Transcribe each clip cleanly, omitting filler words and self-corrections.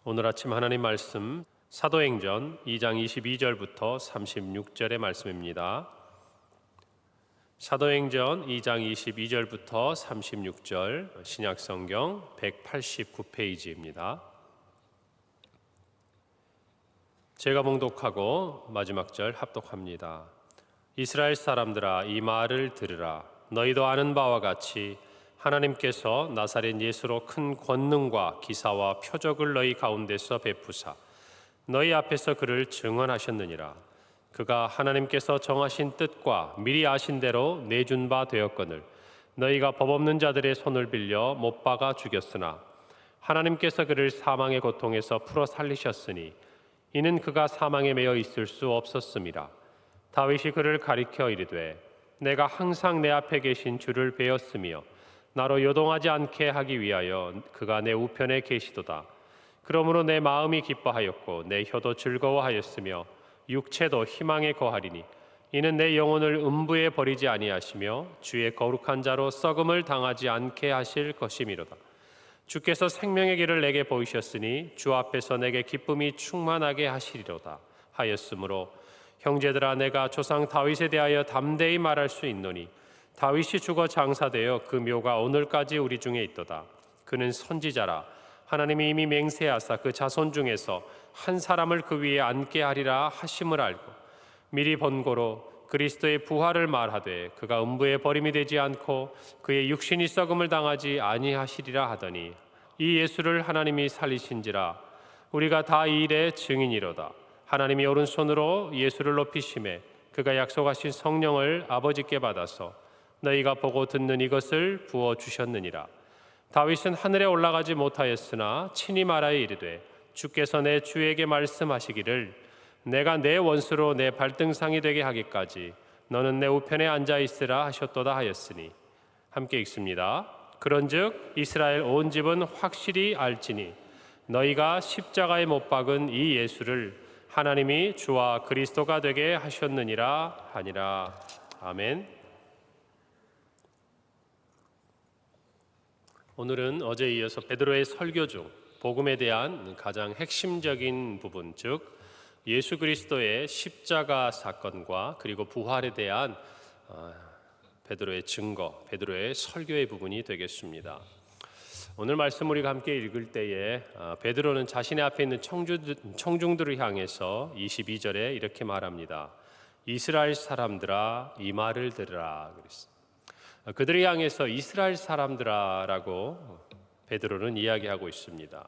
오늘 아침 하나님 말씀 사도행전 2장 22절부터 36절의 말씀입니다. 사도행전 2장 22절부터 36절 신약성경 189페이지입니다. 제가 봉독하고 마지막 절 합독합니다. 이스라엘 사람들아, 이 말을 들으라. 너희도 아는 바와 같이 하나님께서 나사렛 예수로 큰 권능과 기사와 표적을 너희 가운데서 베푸사 너희 앞에서 그를 증언하셨느니라. 그가 하나님께서 정하신 뜻과 미리 아신 대로 내준 바 되었거늘 너희가 법 없는 자들의 손을 빌려 못 박아 죽였으나 하나님께서 그를 사망의 고통에서 풀어 살리셨으니 이는 그가 사망에 매여 있을 수 없었음이라. 다윗이 그를 가리켜 이르되 내가 항상 내 앞에 계신 주를 배웠으며 나로 요동하지 않게 하기 위하여 그가 내 우편에 계시도다. 그러므로 내 마음이 기뻐하였고 내 혀도 즐거워하였으며 육체도 희망에 거하리니 이는 내 영혼을 음부에 버리지 아니하시며 주의 거룩한 자로 썩음을 당하지 않게 하실 것이미로다. 주께서 생명의 길을 내게 보이셨으니 주 앞에서 내게 기쁨이 충만하게 하시리로다 하였으므로 형제들아, 내가 조상 다윗에 대하여 담대히 말할 수 있노니 다윗이 죽어 장사되어 그 묘가 오늘까지 우리 중에 있도다. 그는 선지자라. 하나님이 이미 맹세하사 그 자손 중에서 한 사람을 그 위에 앉게 하리라 하심을 알고 미리 본고로 그리스도의 부활을 말하되 그가 음부에 버림이 되지 않고 그의 육신이 썩음을 당하지 아니하시리라 하더니 이 예수를 하나님이 살리신지라. 우리가 다 이 일의 증인이로다. 하나님이 오른손으로 예수를 높이심에 그가 약속하신 성령을 아버지께 받아서 너희가 보고 듣는 이것을 부어주셨느니라. 다윗은 하늘에 올라가지 못하였으나 친히 말하여 이르되 주께서 내 주에게 말씀하시기를 내가 내 원수로 내 발등상이 되게 하기까지 너는 내 우편에 앉아있으라 하셨도다 하였으니 함께 읽습니다. 그런즉 이스라엘 온 집은 확실히 알지니 너희가 십자가에 못 박은 이 예수를 하나님이 주와 그리스도가 되게 하셨느니라 하니라. 아멘. 오늘은 어제에 이어서 베드로의 설교 중 복음에 대한 가장 핵심적인 부분, 즉 예수 그리스도의 십자가 사건과 그리고 부활에 대한 베드로의 증거, 베드로의 설교의 부분이 되겠습니다. 오늘 말씀 우리가 함께 읽을 때에 베드로는 자신의 앞에 있는 청중들을 향해서 22절에 이렇게 말합니다. 이스라엘 사람들아, 이 말을 들으라 그랬습니다. 그들을 향해서 이스라엘 사람들아라고 베드로는 이야기하고 있습니다.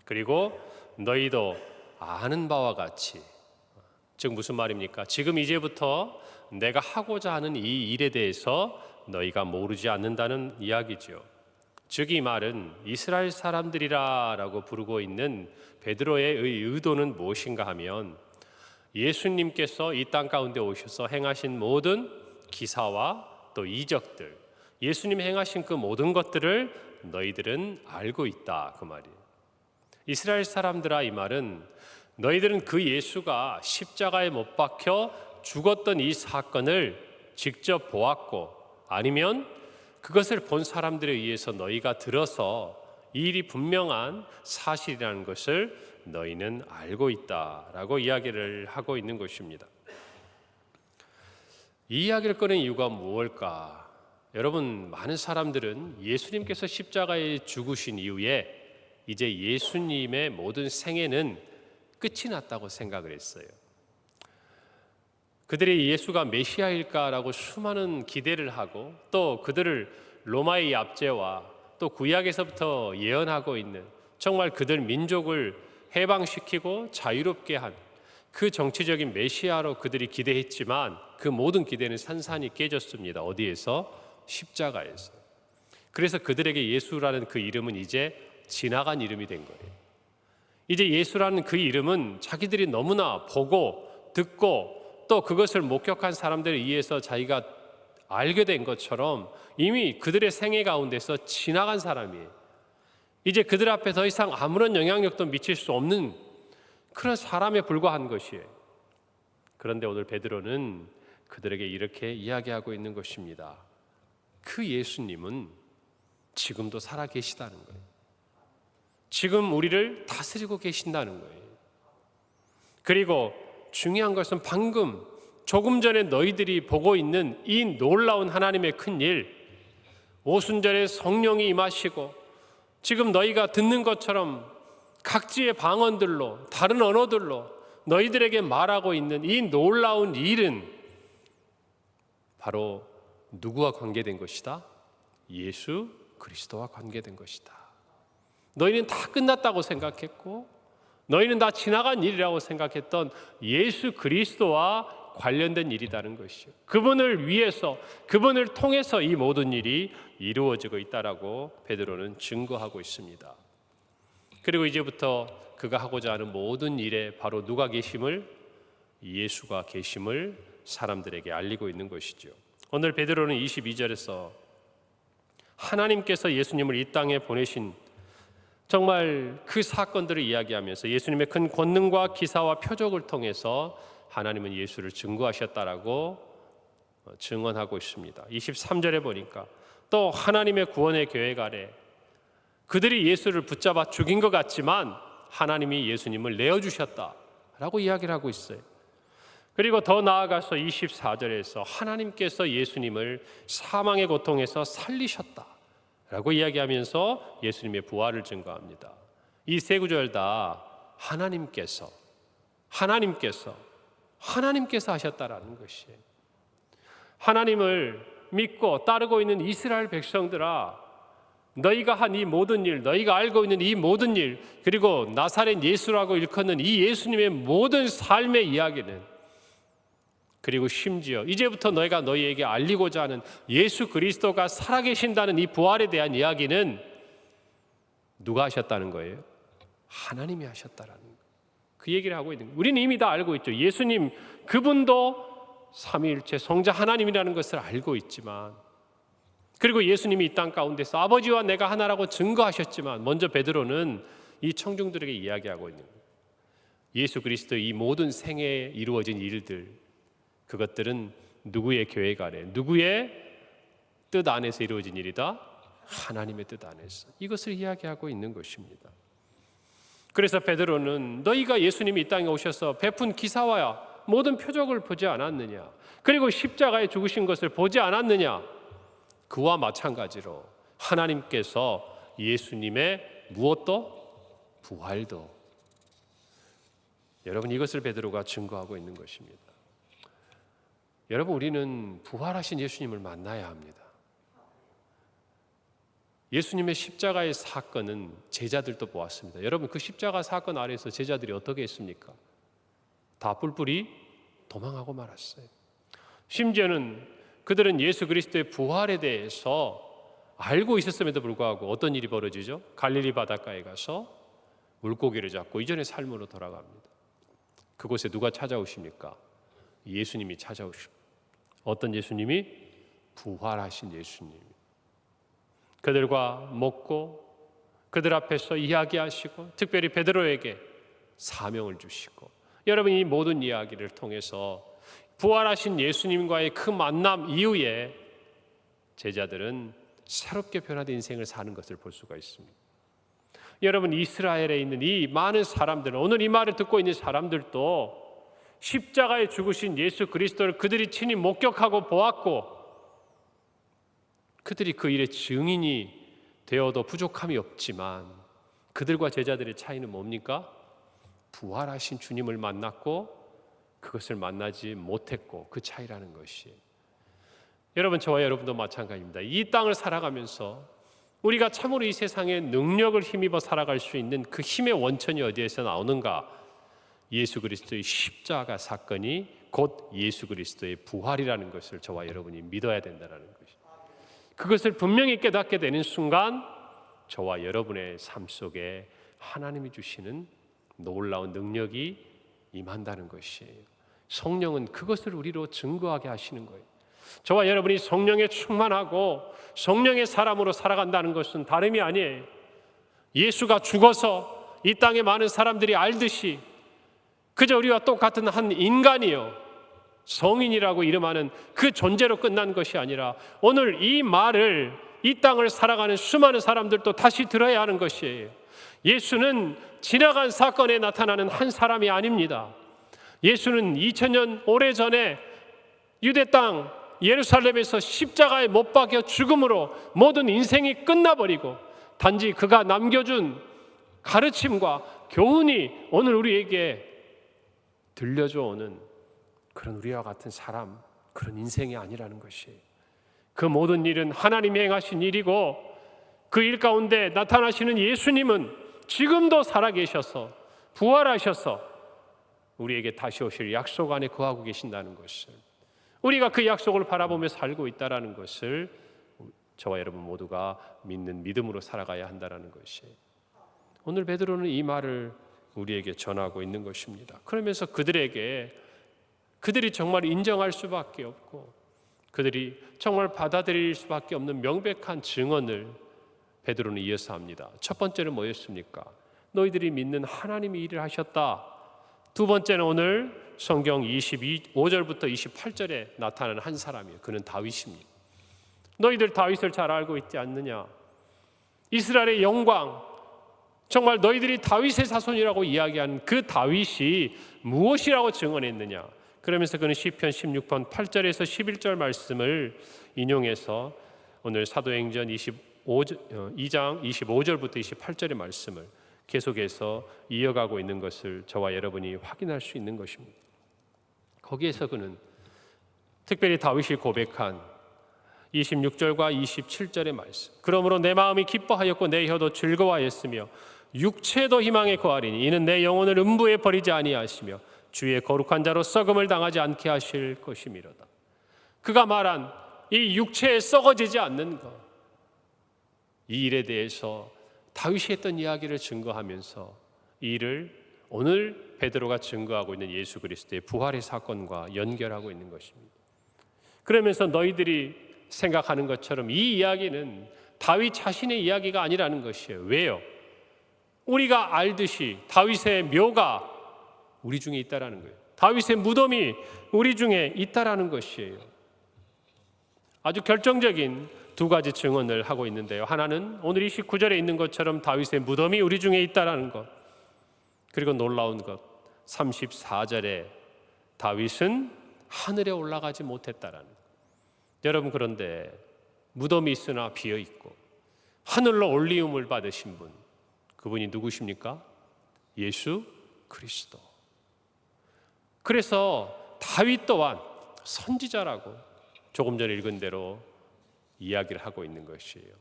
그리고 너희도 아는 바와 같이, 즉 무슨 말입니까? 지금 이제부터 내가 하고자 하는 이 일에 대해서 너희가 모르지 않는다는 이야기죠. 즉 이 말은 이스라엘 사람들이라라고 부르고 있는 베드로의 의도는 무엇인가 하면 예수님께서 이 땅 가운데 오셔서 행하신 모든 기사와 또 이적들, 예수님 행하신 그 모든 것들을 너희들은 알고 있다, 그 말이에요. 이스라엘 사람들아, 이 말은 너희들은 그 예수가 십자가에 못 박혀 죽었던 이 사건을 직접 보았고 아니면 그것을 본 사람들에 의해서 너희가 들어서 이 일이 분명한 사실이라는 것을 너희는 알고 있다라고 이야기를 하고 있는 것입니다. 이 이야기를 꺼낸 이유가 무엇일까? 여러분, 많은 사람들은 예수님께서 십자가에 죽으신 이후에 이제 예수님의 모든 생애는 끝이 났다고 생각을 했어요. 그들이 예수가 메시아일까라고 수많은 기대를 하고 또 그들을 로마의 압제와 또 구약에서부터 예언하고 있는 정말 그들 민족을 해방시키고 자유롭게 한 그 정치적인 메시아로 그들이 기대했지만 그 모든 기대는 산산이 깨졌습니다. 어디에서? 십자가에서. 그래서 그들에게 예수라는 그 이름은 이제 지나간 이름이 된 거예요. 이제 예수라는 그 이름은 자기들이 너무나 보고 듣고 또 그것을 목격한 사람들에 의해서 자기가 알게 된 것처럼 이미 그들의 생애 가운데서 지나간 사람이에요. 이제 그들 앞에 더 이상 아무런 영향력도 미칠 수 없는 그런 사람에 불과한 것이에요. 그런데 오늘 베드로는 그들에게 이렇게 이야기하고 있는 것입니다. 그 예수님은 지금도 살아계시다는 거예요. 지금 우리를 다스리고 계신다는 거예요. 그리고 중요한 것은 방금 조금 전에 너희들이 보고 있는 이 놀라운 하나님의 큰 일, 오순절에 성령이 임하시고 지금 너희가 듣는 것처럼 각지의 방언들로 다른 언어들로 너희들에게 말하고 있는 이 놀라운 일은 바로 누구와 관계된 것이다? 예수 그리스도와 관계된 것이다. 너희는 다 끝났다고 생각했고 너희는 다 지나간 일이라고 생각했던 예수 그리스도와 관련된 일이라는 것이요. 그분을 위해서, 그분을 통해서 이 모든 일이 이루어지고 있다라고 베드로는 증거하고 있습니다. 그리고 이제부터 그가 하고자 하는 모든 일에 바로 누가 계심을, 예수가 계심을 사람들에게 알리고 있는 것이죠. 오늘 베드로는 22절에서 하나님께서 예수님을 이 땅에 보내신 정말 그 사건들을 이야기하면서 예수님의 큰 권능과 기사와 표적을 통해서 하나님은 예수를 증거하셨다라고 증언하고 있습니다. 23절에 보니까 또 하나님의 구원의 계획 아래 그들이 예수를 붙잡아 죽인 것 같지만 하나님이 예수님을 내어주셨다라고 이야기를 하고 있어요. 그리고 더 나아가서 24절에서 하나님께서 예수님을 사망의 고통에서 살리셨다라고 이야기하면서 예수님의 부활을 증거합니다. 이 세 구절 다 하나님께서 하셨다라는 것이에요. 하나님을 믿고 따르고 있는 이스라엘 백성들아, 너희가 한 이 모든 일, 너희가 알고 있는 이 모든 일, 그리고 나사렛 예수라고 일컫는 이 예수님의 모든 삶의 이야기는, 그리고 심지어 이제부터 너희가 너희에게 알리고자 하는 예수 그리스도가 살아계신다는 이 부활에 대한 이야기는 누가 하셨다는 거예요? 하나님이 하셨다라는 거예요. 그 얘기를 하고 있는 거예요. 우리는 이미 다 알고 있죠. 예수님 그분도 삼위일체 성자 하나님이라는 것을 알고 있지만, 그리고 예수님이 이 땅 가운데서 아버지와 내가 하나라고 증거하셨지만, 먼저 베드로는 이 청중들에게 이야기하고 있는 거예요. 예수 그리스도의 이 모든 생애에 이루어진 일들, 그것들은 누구의 계획 아래, 누구의 뜻 안에서 이루어진 일이다? 하나님의 뜻 안에서. 이것을 이야기하고 있는 것입니다. 그래서 베드로는 너희가 예수님이 이 땅에 오셔서 베푼 기사와 모든 표적을 보지 않았느냐? 그리고 십자가에 죽으신 것을 보지 않았느냐? 그와 마찬가지로 하나님께서 예수님의 무엇도? 부활도. 여러분, 이것을 베드로가 증거하고 있는 것입니다. 여러분, 우리는 부활하신 예수님을 만나야 합니다. 예수님의 십자가의 사건은 제자들도 보았습니다. 여러분, 그 십자가 사건 아래에서 제자들이 어떻게 했습니까? 다 뿔뿔이 도망하고 말았어요. 심지어는 그들은 예수 그리스도의 부활에 대해서 알고 있었음에도 불구하고 어떤 일이 벌어지죠? 갈릴리 바닷가에 가서 물고기를 잡고 이전의 삶으로 돌아갑니다. 그곳에 누가 찾아오십니까? 예수님이 찾아오십니다. 어떤 예수님이? 부활하신 예수님. 그들과 먹고 그들 앞에서 이야기하시고 특별히 베드로에게 사명을 주시고, 여러분, 이 모든 이야기를 통해서 부활하신 예수님과의 그 만남 이후에 제자들은 새롭게 변화된 인생을 사는 것을 볼 수가 있습니다. 여러분, 이스라엘에 있는 이 많은 사람들은, 오늘 이 말을 듣고 있는 사람들도 십자가에 죽으신 예수 그리스도를 그들이 친히 목격하고 보았고, 그들이 그 일의 증인이 되어도 부족함이 없지만 그들과 제자들의 차이는 뭡니까? 부활하신 주님을 만났고 그것을 만나지 못했고, 그 차이라는 것이. 여러분, 저와 여러분도 마찬가지입니다. 이 땅을 살아가면서 우리가 참으로 이 세상에 능력을 힘입어 살아갈 수 있는 그 힘의 원천이 어디에서 나오는가? 예수 그리스도의 십자가 사건이 곧 예수 그리스도의 부활이라는 것을 저와 여러분이 믿어야 된다는 것입니다. 그것을 분명히 깨닫게 되는 순간 저와 여러분의 삶 속에 하나님이 주시는 놀라운 능력이 임한다는 것이에요. 성령은 그것을 우리로 증거하게 하시는 거예요. 저와 여러분이 성령에 충만하고 성령의 사람으로 살아간다는 것은 다름이 아니에요. 예수가 죽어서 이 땅에 많은 사람들이 알듯이 그저 우리와 똑같은 한 인간이요, 성인이라고 이름하는 그 존재로 끝난 것이 아니라 오늘 이 말을 이 땅을 살아가는 수많은 사람들도 다시 들어야 하는 것이에요. 예수는 지나간 사건에 나타나는 한 사람이 아닙니다. 예수는 2000년 오래전에 유대 땅 예루살렘에서 십자가에 못 박혀 죽음으로 모든 인생이 끝나버리고 단지 그가 남겨준 가르침과 교훈이 오늘 우리에게 들려줘 오는 그런 우리와 같은 사람, 그런 인생이 아니라는 것이, 그 모든 일은 하나님이 행하신 일이고 그 일 가운데 나타나시는 예수님은 지금도 살아계셔서 부활하셔서 우리에게 다시 오실 약속 안에 거하고 계신다는 것을, 우리가 그 약속을 바라보며 살고 있다는 것을 저와 여러분 모두가 믿는 믿음으로 살아가야 한다는 것이, 오늘 베드로는 이 말을 우리에게 전하고 있는 것입니다. 그러면서 그들이 정말 인정할 수밖에 없고 그들이 정말 받아들일 수밖에 없는 명백한 증언을 베드로는 이어서 합니다. 첫 번째는 뭐였습니까? 너희들이 믿는 하나님이 일을 하셨다. 두 번째는 오늘 성경 25절부터 28절에 나타나는 한 사람이에요. 그는 다윗입니다. 너희들 다윗을 잘 알고 있지 않느냐? 이스라엘의 영광, 정말 너희들이 다윗의 자손이라고 이야기하는 그 다윗이 무엇이라고 증언했느냐? 그러면서 그는 시편 16편 8절에서 11절 말씀을 인용해서 오늘 사도행전 2장 25절부터 28절의 말씀을 계속해서 이어가고 있는 것을 저와 여러분이 확인할 수 있는 것입니다. 거기에서 그는 특별히 다윗이 고백한 26절과 27절의 말씀, 그러므로 내 마음이 기뻐하였고 내 혀도 즐거워하였으며 육체도 희망에 거하리니 이는 내 영혼을 음부에 버리지 아니하시며 주의 거룩한 자로 썩음을 당하지 않게 하실 것이미로다. 그가 말한 이 육체에 썩어지지 않는 것, 이 일에 대해서 다윗이 했던 이야기를 증거하면서 이 일을 오늘 베드로가 증거하고 있는 예수 그리스도의 부활의 사건과 연결하고 있는 것입니다. 그러면서 너희들이 생각하는 것처럼 이 이야기는 다윗 자신의 이야기가 아니라는 것이에요. 왜요? 우리가 알듯이 다윗의 묘가 우리 중에 있다라는 거예요. 다윗의 무덤이 우리 중에 있다라는 것이에요. 아주 결정적인 두 가지 증언을 하고 있는데요. 하나는 오늘 29절에 있는 것처럼 다윗의 무덤이 우리 중에 있다라는 것. 그리고 놀라운 것, 34절에 다윗은 하늘에 올라가지 못했다라는 것. 여러분, 그런데 무덤이 있으나 비어 있고 하늘로 올리움을 받으신 분, 그분이 누구십니까? 예수 그리스도. 그래서 다윗 또한 선지자라고 조금 전에 읽은 대로 이야기를 하고 있는 것이에요.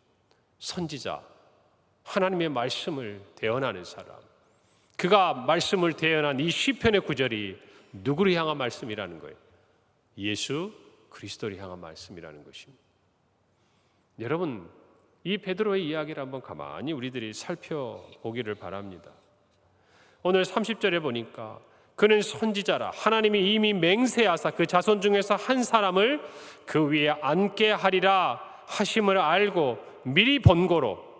선지자, 하나님의 말씀을 대언하는 사람. 그가 말씀을 대언한 이 시편의 구절이 누구를 향한 말씀이라는 거예요? 예수 그리스도를 향한 말씀이라는 것입니다. 여러분, 이 베드로의 이야기를 한번 가만히 우리들이 살펴보기를 바랍니다. 오늘 30절에 보니까 그는 선지자라, 하나님이 이미 맹세하사 그 자손 중에서 한 사람을 그 위에 앉게 하리라 하심을 알고 미리 본고로,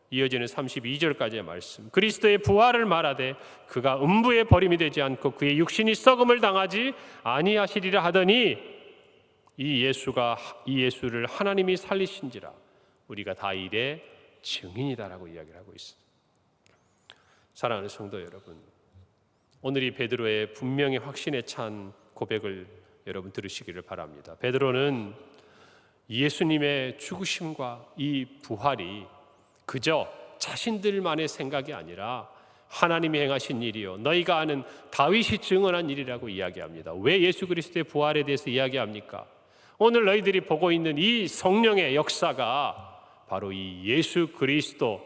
이어지는 32절까지의 말씀, 그리스도의 부활을 말하되 그가 음부에 버림이 되지 않고 그의 육신이 썩음을 당하지 아니하시리라 하더니 이 예수를 하나님이 살리신지라 우리가 다 일의 증인이다라고 이야기를 하고 있습니다. 사랑하는 성도 여러분, 오늘 이 베드로의 분명히 확신에 찬 고백을 여러분 들으시기를 바랍니다. 베드로는 예수님의 죽으심과 이 부활이 그저 자신들만의 생각이 아니라 하나님이 행하신 일이요 너희가 아는 다윗이 증언한 일이라고 이야기합니다. 왜 예수 그리스도의 부활에 대해서 이야기합니까? 오늘 너희들이 보고 있는 이 성령의 역사가 바로 이 예수 그리스도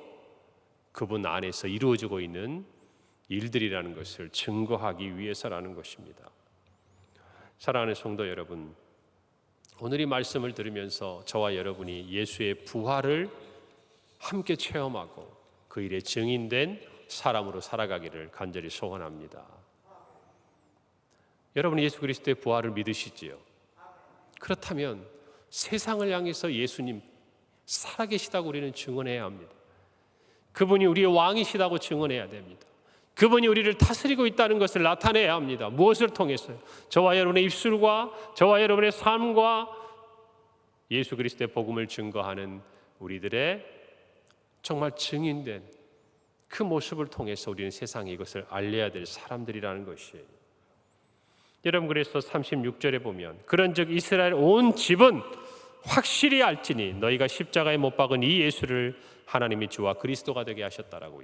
그분 안에서 이루어지고 있는 일들이라는 것을 증거하기 위해서라는 것입니다. 사랑하는 성도 여러분, 오늘 이 말씀을 들으면서 저와 여러분이 예수의 부활을 함께 체험하고 그 일에 증인된 사람으로 살아가기를 간절히 소원합니다. 여러분, 예수 그리스도의 부활을 믿으시지요? 그렇다면 세상을 향해서 예수님 살아계시다고 우리는 증언해야 합니다. 그분이 우리의 왕이시다고 증언해야 됩니다. 그분이 우리를 다스리고 있다는 것을 나타내야 합니다. 무엇을 통해서요? 저와 여러분의 입술과 저와 여러분의 삶과 예수 그리스도의 복음을 증거하는 우리들의 정말 증인된 그 모습을 통해서 우리는 세상에 이것을 알려야 될 사람들이라는 것이에요. 여러분, 그래서 36절에 보면 그런즉 이스라엘 온 집은 확실히 알지니 너희가 십자가에 못 박은 이 예수를 하나님이 주와 그리스도가 되게 하셨다라고.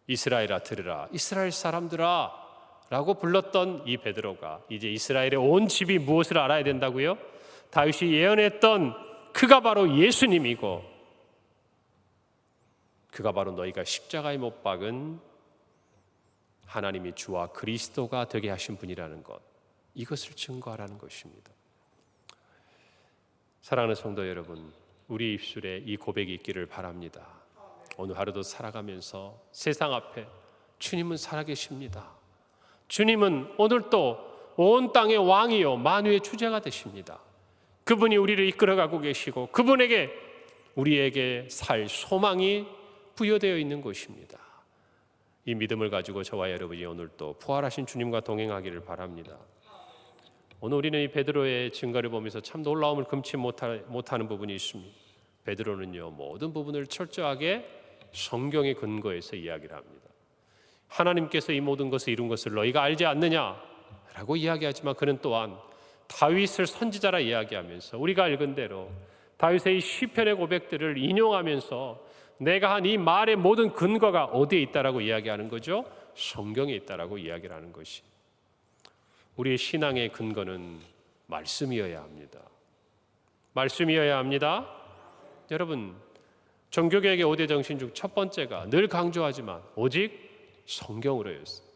이스라엘아 들으라, 이스라엘 사람들아 라고 불렀던 이 베드로가 이제 이스라엘의 온 집이 무엇을 알아야 된다고요? 다윗이 예언했던 그가 바로 예수님이고, 그가 바로 너희가 십자가에 못 박은 하나님이 주와 그리스도가 되게 하신 분이라는 것, 이것을 증거하라는 것입니다. 사랑하는 성도 여러분, 우리 입술에 이 고백이 있기를 바랍니다. 오늘 하루도 살아가면서 세상 앞에 주님은 살아계십니다. 주님은 오늘도 온 땅의 왕이요 만유의 주제가 되십니다. 그분이 우리를 이끌어가고 계시고 그분에게 우리에게 살 소망이 부여되어 있는 것입니다. 이 믿음을 가지고 저와 여러분이 오늘 또 부활하신 주님과 동행하기를 바랍니다. 오늘 우리는 이 베드로의 증거를 보면서 참 놀라움을 금치 못하는 부분이 있습니다. 베드로는요 모든 부분을 철저하게 성경의 근거에서 이야기를 합니다. 하나님께서 이 모든 것을 이룬 것을 너희가 알지 않느냐라고 이야기하지만 그는 또한 다윗을 선지자라 이야기하면서 우리가 읽은 대로 다윗의 이 시편의 고백들을 인용하면서 내가 한 이 말의 모든 근거가 어디에 있다라고 이야기하는 거죠? 성경에 있다라고 이야기를 하는 것이. 우리의 신앙의 근거는 말씀이어야 합니다. 말씀이어야 합니다. 여러분, 종교개혁의 5대 정신 중 첫 번째가 늘 강조하지만 오직 성경으로였어요.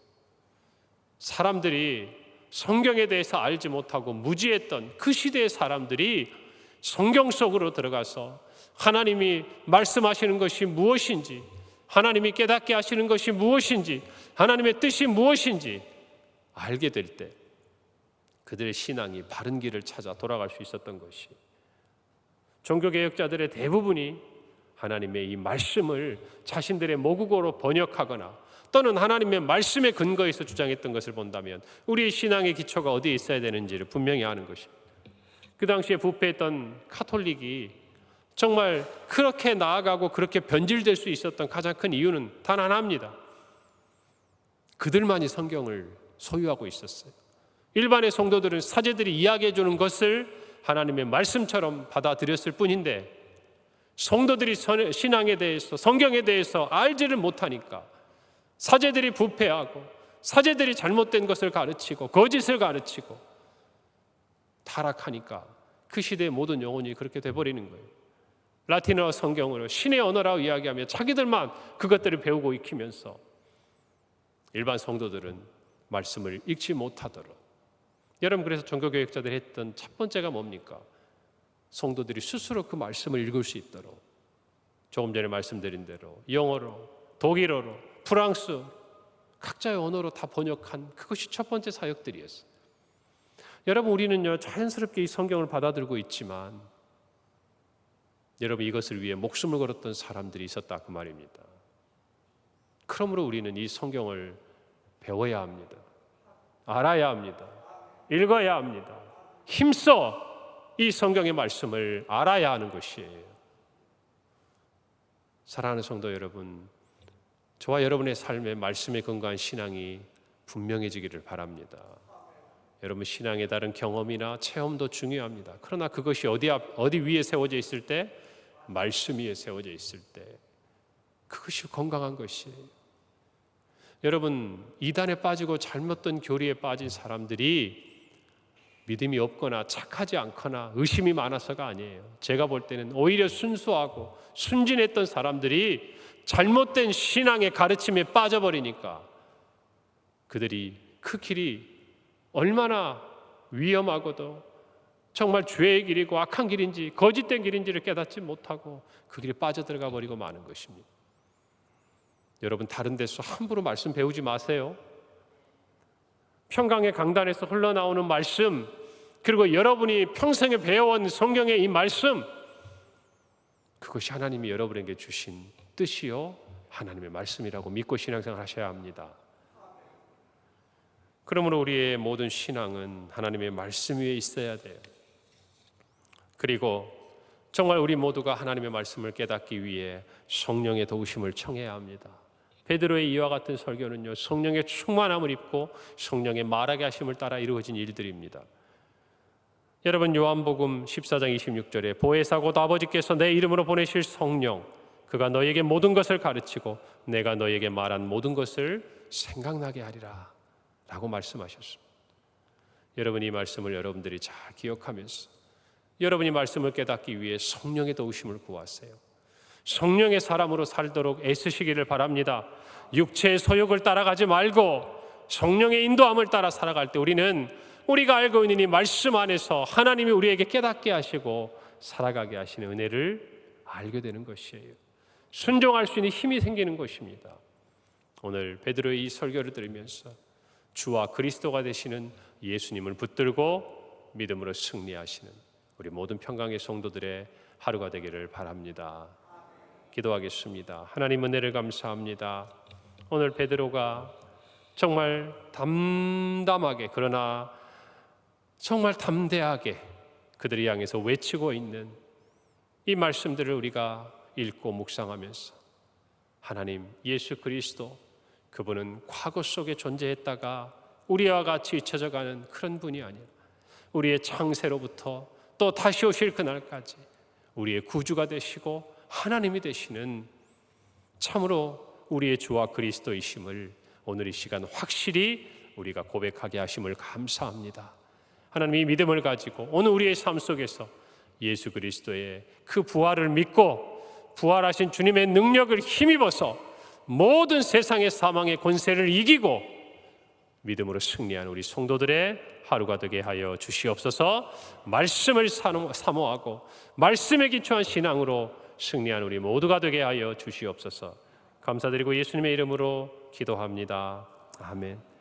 사람들이 성경에 대해서 알지 못하고 무지했던 그 시대의 사람들이 성경 속으로 들어가서 하나님이 말씀하시는 것이 무엇인지, 하나님이 깨닫게 하시는 것이 무엇인지, 하나님의 뜻이 무엇인지 알게 될 때 그들의 신앙이 바른 길을 찾아 돌아갈 수 있었던 것이, 종교개혁자들의 대부분이 하나님의 이 말씀을 자신들의 모국어로 번역하거나 또는 하나님의 말씀의 근거에서 주장했던 것을 본다면 우리의 신앙의 기초가 어디에 있어야 되는지를 분명히 아는 것입니다. 그 당시에 부패했던 카톨릭이 정말 그렇게 나아가고 그렇게 변질될 수 있었던 가장 큰 이유는 단 하나입니다. 그들만이 성경을 소유하고 있었어요. 일반의 성도들은 사제들이 이야기해 주는 것을 하나님의 말씀처럼 받아들였을 뿐인데 성도들이 신앙에 대해서 성경에 대해서 알지를 못하니까 사제들이 부패하고 사제들이 잘못된 것을 가르치고 거짓을 가르치고 타락하니까 그 시대의 모든 영혼이 그렇게 돼버리는 거예요. 라틴어 성경으로 신의 언어라고 이야기하며 자기들만 그것들을 배우고 익히면서 일반 성도들은 말씀을 읽지 못하도록. 여러분, 그래서 종교개혁자들이 했던 첫 번째가 뭡니까? 성도들이 스스로 그 말씀을 읽을 수 있도록 조금 전에 말씀드린 대로 영어로, 독일어로, 프랑스 각자의 언어로 다 번역한 그것이 첫 번째 사역들이었어요. 여러분, 우리는요 자연스럽게 이 성경을 받아들고 있지만 여러분, 이것을 위해 목숨을 걸었던 사람들이 있었다 그 말입니다. 그러므로 우리는 이 성경을 배워야 합니다. 알아야 합니다. 읽어야 합니다. 힘써 이 성경의 말씀을 알아야 하는 것이에요. 사랑하는 성도 여러분, 저와 여러분의 삶에 말씀에 근거한 신앙이 분명해지기를 바랍니다. 여러분, 신앙에 따른 경험이나 체험도 중요합니다. 그러나 그것이 어디 위에 세워져 있을 때? 말씀 위에 세워져 있을 때 그것이 건강한 것이에요. 여러분, 이단에 빠지고 잘못된 교리에 빠진 사람들이 믿음이 없거나 착하지 않거나 의심이 많아서가 아니에요. 제가 볼 때는 오히려 순수하고 순진했던 사람들이 잘못된 신앙의 가르침에 빠져버리니까 그들이 그 길이 얼마나 위험하고도 정말 죄의 길이고 악한 길인지 거짓된 길인지를 깨닫지 못하고 그 길에 빠져들어가 버리고 마는 것입니다. 여러분, 다른 데서 함부로 말씀 배우지 마세요. 평강의 강단에서 흘러나오는 말씀, 그리고 여러분이 평생에 배워온 성경의 이 말씀, 그것이 하나님이 여러분에게 주신 뜻이요 하나님의 말씀이라고 믿고 신앙생활 하셔야 합니다. 그러므로 우리의 모든 신앙은 하나님의 말씀 위에 있어야 돼요. 그리고 정말 우리 모두가 하나님의 말씀을 깨닫기 위해 성령의 도우심을 청해야 합니다. 베드로의 이와 같은 설교는요, 성령의 충만함을 입고 성령의 말하게 하심을 따라 이루어진 일들입니다. 여러분, 요한복음 14장 26절에 보혜사 곧 아버지께서 내 이름으로 보내실 성령, 그가 너에게 모든 것을 가르치고 내가 너에게 말한 모든 것을 생각나게 하리라 라고 말씀하셨습니다. 여러분, 이 말씀을 여러분들이 잘 기억하면서 여러분이 말씀을 깨닫기 위해 성령의 도우심을 구하세요. 성령의 사람으로 살도록 애쓰시기를 바랍니다. 육체의 소욕을 따라가지 말고 성령의 인도함을 따라 살아갈 때 우리는 우리가 알고 있는 이 말씀 안에서 하나님이 우리에게 깨닫게 하시고 살아가게 하시는 은혜를 알게 되는 것이에요. 순종할 수 있는 힘이 생기는 것입니다. 오늘 베드로의 이 설교를 들으면서 주와 그리스도가 되시는 예수님을 붙들고 믿음으로 승리하시는 우리 모든 평강의 성도들의 하루가 되기를 바랍니다. 기도하겠습니다. 하나님, 은혜를 감사합니다. 오늘 베드로가 정말 담담하게, 그러나 정말 담대하게 그들을 향해서 외치고 있는 이 말씀들을 우리가 읽고 묵상하면서 하나님, 예수 그리스도, 그분은 과거 속에 존재했다가 우리와 같이 잊혀져가는 그런 분이 아니라 우리의 창세로부터 또 다시 오실 그날까지 우리의 구주가 되시고 하나님이 되시는 참으로 우리의 주와 그리스도이심을 오늘 이 시간 확실히 우리가 고백하게 하심을 감사합니다. 하나님, 이 믿음을 가지고 오늘 우리의 삶 속에서 예수 그리스도의 그 부활을 믿고 부활하신 주님의 능력을 힘입어서 모든 세상의 사망의 권세를 이기고 믿음으로 승리한 우리 성도들의 하루가 되게 하여 주시옵소서. 말씀을 사모하고 말씀에 기초한 신앙으로 승리한 우리 모두가 되게 하여 주시옵소서. 감사드리고 예수님의 이름으로 기도합니다. 아멘.